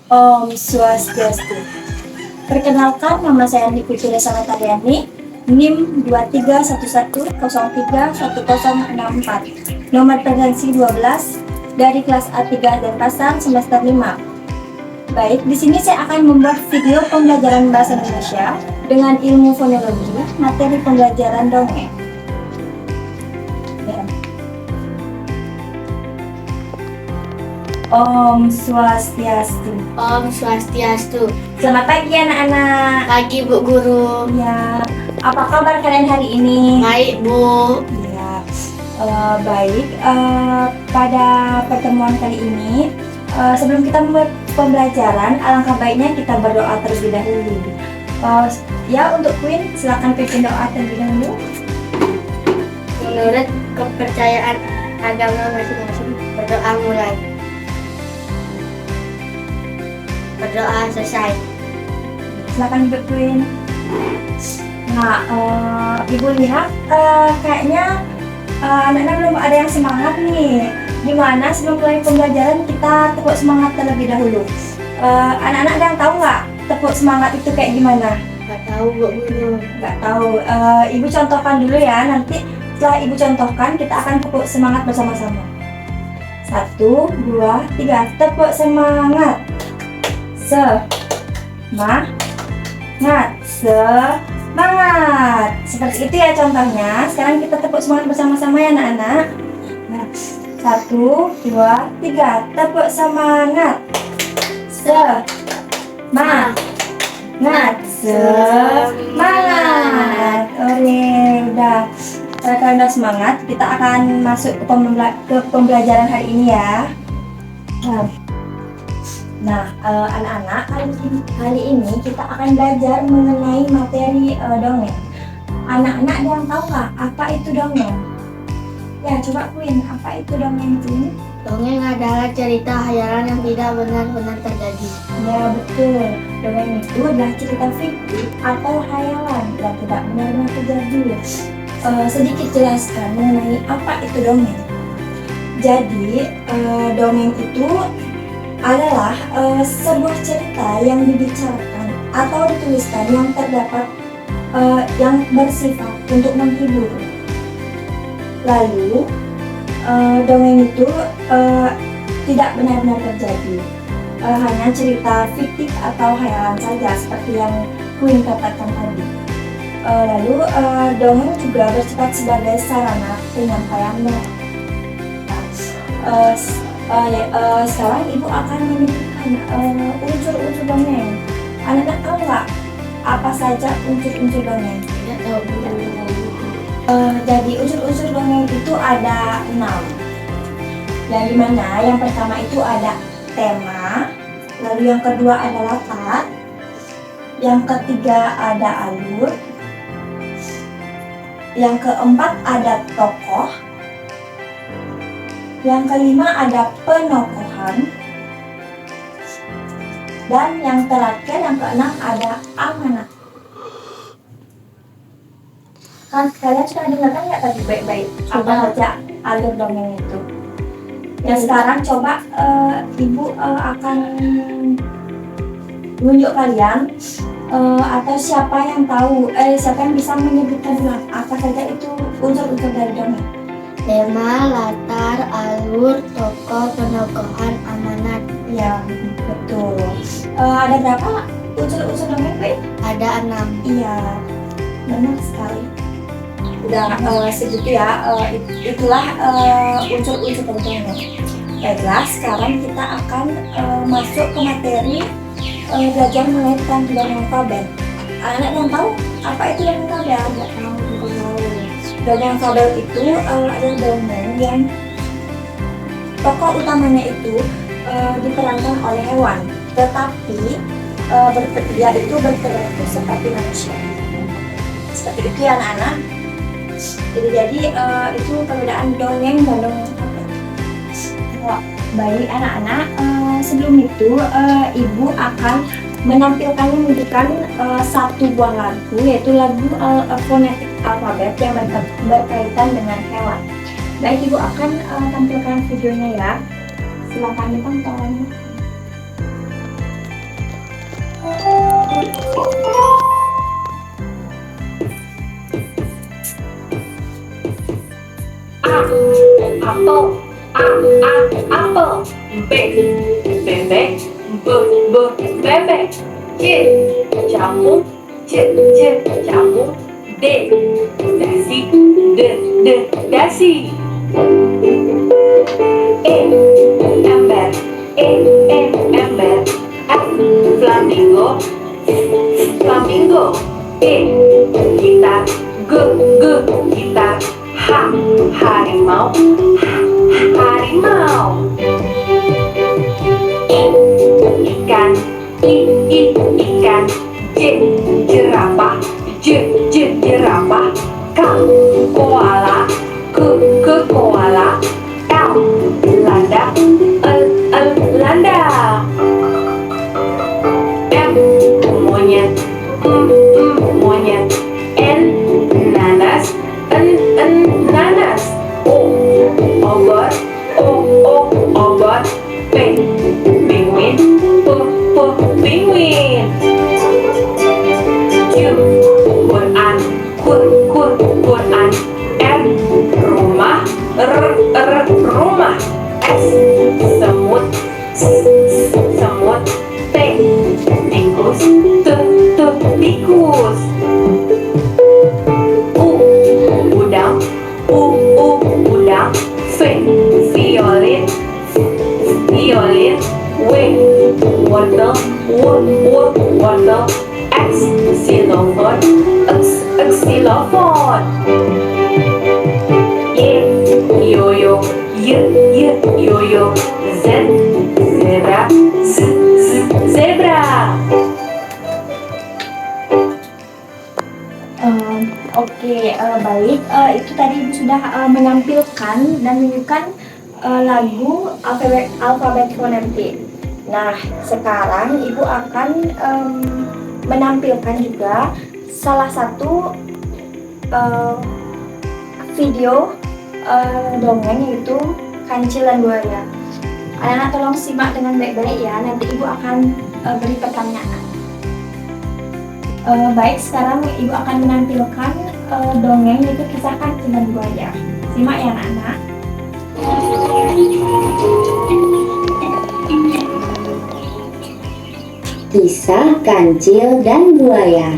Om Swastiastu. Perkenalkan, nama saya Andi Putri Sanatariani, NIM 2311031064, nomor presensi 12 dari kelas A3 Denpasar semester 5. Baik, di sini saya akan membuat video pembelajaran bahasa Indonesia dengan ilmu fonologi, materi pembelajaran dongeng. Ya. Om Swastiastu. Om Swastiastu. Selamat pagi anak-anak. Pagi Bu Guru. Ya, apa kabar kalian hari ini? Baik Bu. Ya, baik. Pada pertemuan kali ini, sebelum kita memulai pembelajaran, alangkah baiknya kita berdoa terlebih dahulu. Ya, untuk Queen, silakan pimpin doa terlebih dahulu. Menurut kepercayaan agama masing-masing, berdoa mulai. Berdoa selesai. Silakan Ibu Queen. Nah, Ibu lihat kayaknya anak-anak belum ada yang semangat nih. Gimana sebelum mulai pembelajaran kita tepuk semangat terlebih dahulu? Anak-anak ada yang tahu nggak tepuk semangat itu kayak gimana? Gak tahu Bu Guru. Nggak tahu. Ibu contohkan dulu ya. Nanti setelah Ibu contohkan kita akan tepuk semangat bersama-sama. 1, 2, 3. Tepuk semangat. Semangat. Seperti itu ya contohnya. Sekarang kita tepuk semangat bersama-sama ya anak-anak. Nah, 1, 2, 3. Tepuk semangat. Semangat. Oke, udah. Karena udah semangat, kita akan masuk ke pembelajaran hari ini ya. Nah, anak-anak, kali ini kita akan belajar mengenai materi dongeng. Anak-anak ada yang tahu nggak apa itu dongeng? Ya, coba Queen, apa itu dongeng itu? Dongeng adalah cerita hayalan yang tidak benar-benar terjadi. Ya, betul. Dongeng itu adalah cerita fiktif atau hayalan yang tidak benar-benar terjadi. Sedikit jelaskan mengenai apa itu dongeng. Jadi, dongeng itu adalah sebuah cerita yang dibicarakan atau dituliskan yang terdapat yang bersifat untuk menghibur. Lalu dongeng itu tidak benar-benar terjadi, hanya cerita fiktif atau hayalan saja seperti yang Queen katakan tadi. Lalu dongeng juga bersifat sebagai sarana penyampaian moral. Sekarang Ibu akan menyebutkan unsur-unsur dongeng. Anak-anak tahu nggak apa saja unsur-unsur dongeng? Tidak tahu Bu. Jadi unsur-unsur dongeng itu ada 6. Yang dimana yang pertama itu ada tema, lalu yang kedua ada latar, yang ketiga ada alur, yang keempat ada tokoh, yang kelima ada penokohan, dan yang terakhir yang keenam ada amanat. Kan kalian sudah dengarkan nggak tadi baik-baik apa Sudah. saja alur dongeng itu? Ya sekarang coba Ibu akan menunjuk kalian atau siapa yang tahu, siapa yang bisa menyebutkan dulu apa saja itu unsur-unsur dari dongeng? Tema, latar, alur, tokoh, penokohan, amanat. Ya, betul. Ada berapa unsur-unsur dongeng, Queen? Ada 6. Iya, benar sekali. Udah segitu ya, itulah unsur-unsur dari dongeng. Baiklah, sekarang kita akan masuk ke materi belajar mengenai keterampilan alfabet. Anak-anak yang tahu apa itu dongeng fabel? Nggak tahu. Dongeng fabel itu adalah dongeng yang tokoh utamanya itu diperankan oleh hewan, tetapi dia itu berperilaku seperti manusia. Seperti itu ya anak-anak. Jadi itu perbedaan dongeng dan dongeng fabel. Baik anak-anak, sebelum itu Ibu akan menunjukkan satu buah lagu, yaitu lagu fonetik alfabet yang berkaitan dengan hewan. Baik, Ibu akan tampilkan videonya ya. Silakan ditonton. Apel, apel. B, bebek, bebek. C, jamu, jamu. D, dasi, dasi. E, ember, ember. F, flamingo. E, gitar, gitar. H, harimau. Ikan, ikan. J, jerapah. Jerapah. K, koala. Koala. L, lada. Lada. M, monyet. Monyet. N, nanas. Nanas. O, obor. Obor. P, penguin. Penguin. Q, Quran. Quran. R, rumah. Rumah. S, semut. T, tikus. Tikus. U, udang. Udang. V, violin. W, wortel. X, xylophone. Y, yo-yo. Yo-yo. Z, zebra. Oke, baik. Itu tadi Ibu sudah menampilkan dan menunjukkan lagu alfabet fonetik. Nah, sekarang Ibu akan menampilkan juga salah satu video dongeng, yaitu Kancil dan Buaya. Anak-anak tolong simak dengan baik-baik ya, nanti Ibu akan beri pertanyaan. Baik, sekarang Ibu akan menampilkan dongeng, yaitu kisah Kancil dan Buaya. Simak ya anak-anak. Kisah Kancil dan Buaya.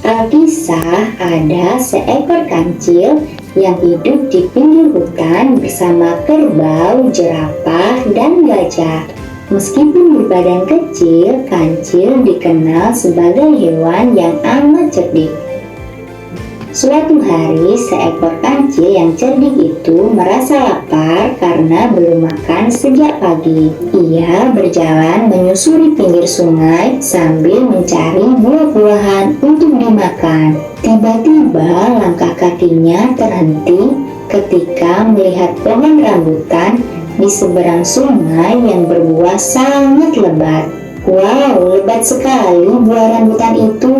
Alkisah, ada seekor kancil yang hidup di pinggir hutan bersama kerbau, jerapah, dan gajah. Meskipun berbadan kecil, kancil dikenal sebagai hewan yang amat cerdik. Suatu hari, seekor kancil yang cerdik itu merasa lapar karena belum makan sejak pagi. Ia berjalan menyusuri pinggir sungai sambil mencari buah-buahan untuk dimakan. Tiba-tiba langkah kakinya terhenti ketika melihat pohon rambutan di seberang sungai yang berbuah sangat lebat. Wow, lebat sekali buah rambutan itu.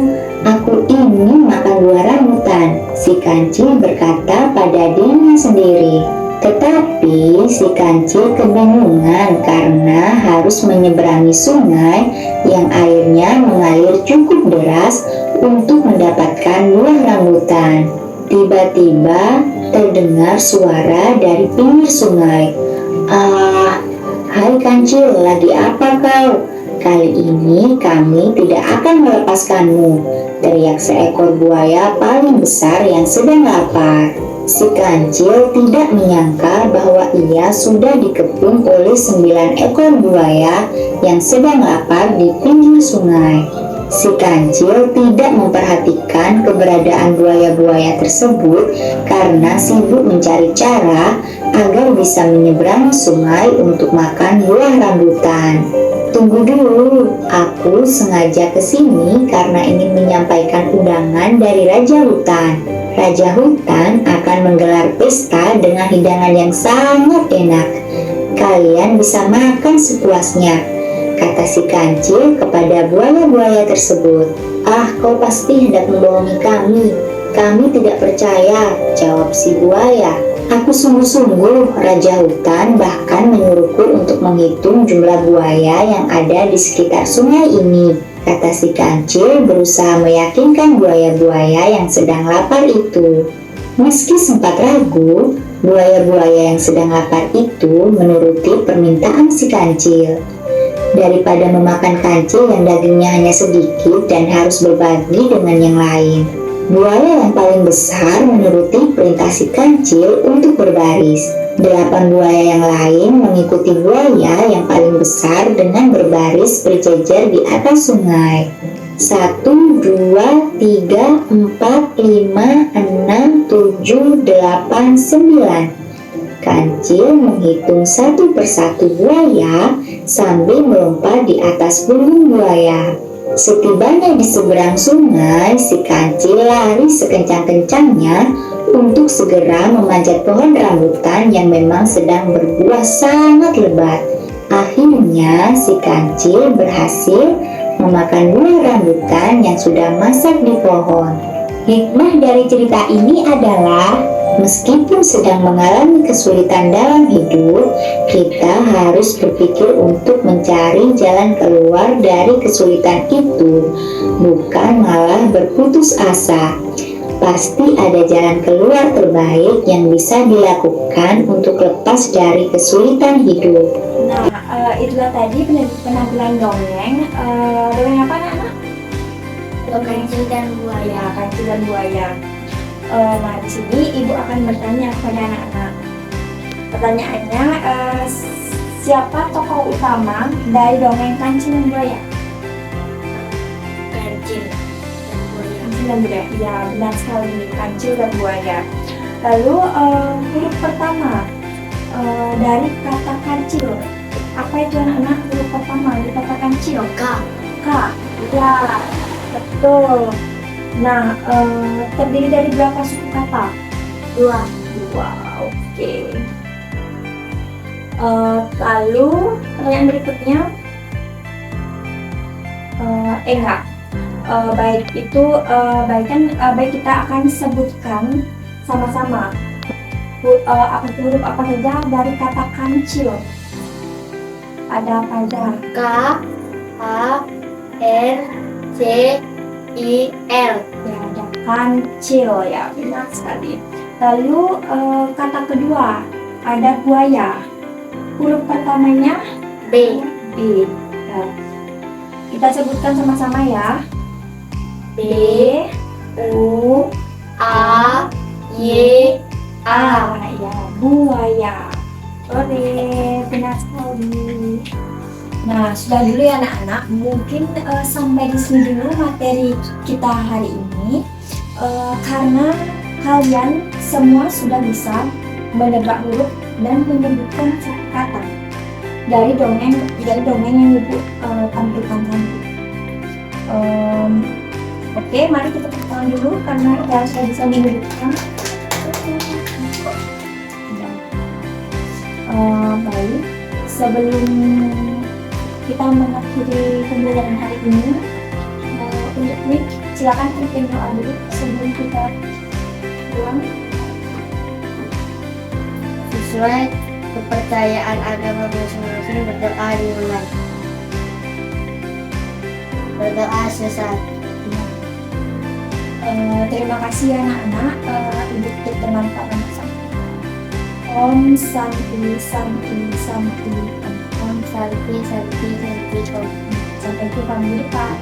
Aku ingin makan buah rambutan, si kancil berkata pada dirinya sendiri. Tetapi si kancil kebingungan karena harus menyeberangi sungai yang airnya mengalir cukup deras untuk mendapatkan buah rambutan. Tiba-tiba terdengar suara dari pinggir sungai. Hai kancil, lagi apa kau? Kali ini kami tidak akan melepaskanmu, teriak seekor buaya paling besar yang sedang lapar. Si kancil tidak menyangka bahwa ia sudah dikepung oleh 9 ekor buaya yang sedang lapar di pinggir sungai. Si kancil tidak memperhatikan keberadaan buaya-buaya tersebut karena sibuk mencari cara agar bisa menyeberang sungai untuk makan buah rambutan. Tunggu dulu, aku sengaja kesini karena ingin menyampaikan undangan dari Raja Hutan. Raja Hutan akan menggelar pesta dengan hidangan yang sangat enak. Kalian bisa makan sepuasnya, kata si kancil kepada buaya-buaya tersebut. Kau pasti hendak membohongi kami. Kami tidak percaya, jawab si buaya. Aku sungguh-sungguh, Raja Hutan bahkan menyuruhku untuk menghitung jumlah buaya yang ada di sekitar sungai ini, kata si kancil berusaha meyakinkan buaya-buaya yang sedang lapar itu. Meski sempat ragu, buaya-buaya yang sedang lapar itu menuruti permintaan si kancil. Daripada memakan kancil yang dagingnya hanya sedikit dan harus berbagi dengan yang lain, buaya yang paling besar menuruti perintah si kancil untuk berbaris. 8 buaya yang lain mengikuti buaya yang paling besar dengan berbaris berjejer di atas sungai. 1, 2, 3, 4, 5, 6, 7, 8, 9. Kancil menghitung satu persatu buaya sambil melompat di atas punggung buaya. Setibanya di seberang sungai, si kancil lari sekencang-kencangnya untuk segera memanjat pohon rambutan yang memang sedang berbuah sangat lebat. Akhirnya, si kancil berhasil memakan buah rambutan yang sudah masak di pohon. Hikmah dari cerita ini adalah, meskipun sedang mengalami kesulitan dalam hidup, kita harus berpikir untuk mencari jalan keluar dari kesulitan itu, bukan malah berputus asa. Pasti ada jalan keluar terbaik yang bisa dilakukan untuk lepas dari kesulitan hidup. Nah, itulah tadi penampilan dongeng. Dongeng apa, anak-anak? Kancil dan buaya. Ya, kancil dan buaya. Nah, di sini ibu akan bertanya kepada anak-anak. Pertanyaannya, siapa tokoh utama dari dongeng kancil dan buaya? Kancil dan buaya. Kancil dan buaya. Ya, benar sekali, kancil dan buaya. Lalu huruf pertama dari kata kancil. Apa itu, anak-anak? Huruf pertama dari kata kancil. K. K. Ya, betul. Nah, terdiri dari berapa suku kata? 2. Oke. Lalu pertanyaan berikutnya, enggak. Baik itu baik kita akan sebutkan sama-sama. Huruf apa saja dari kata kancil? Ada apa aja? K. A. R. C. I. L. Ya, ada kancil, ya, benar sekali. Lalu kata kedua ada buaya. Huruf pertamanya B. B. Ya. Kita sebutkan sama-sama ya. B, U, A. Y. A. Ya, buaya. Oke, benar sekali. Nah, sudah dulu ya anak-anak. Mungkin sampai di sini dulu materi kita hari ini. Karena kalian semua sudah bisa menebak huruf dan menyebutkan suku kata dari dongeng yang ibu tampilkan tadi. Oke, mari kita tepuk tangan dulu karena kita sudah bisa menyebutkan. Baik, sebelum kita mengakhiri pembelajaran hari ini, untuk Nick, silakan pimpin doa dulu sebelum kita pulang. Sesuai kepercayaan agama masing-masing, berdoa dimulai. Berdoa selesai. Terima kasih ya anak-anak, ibu bermanfaat sama. Om Santi Santi Santi. Om Santi Santi Santi Om. Sampai jumpa di depan.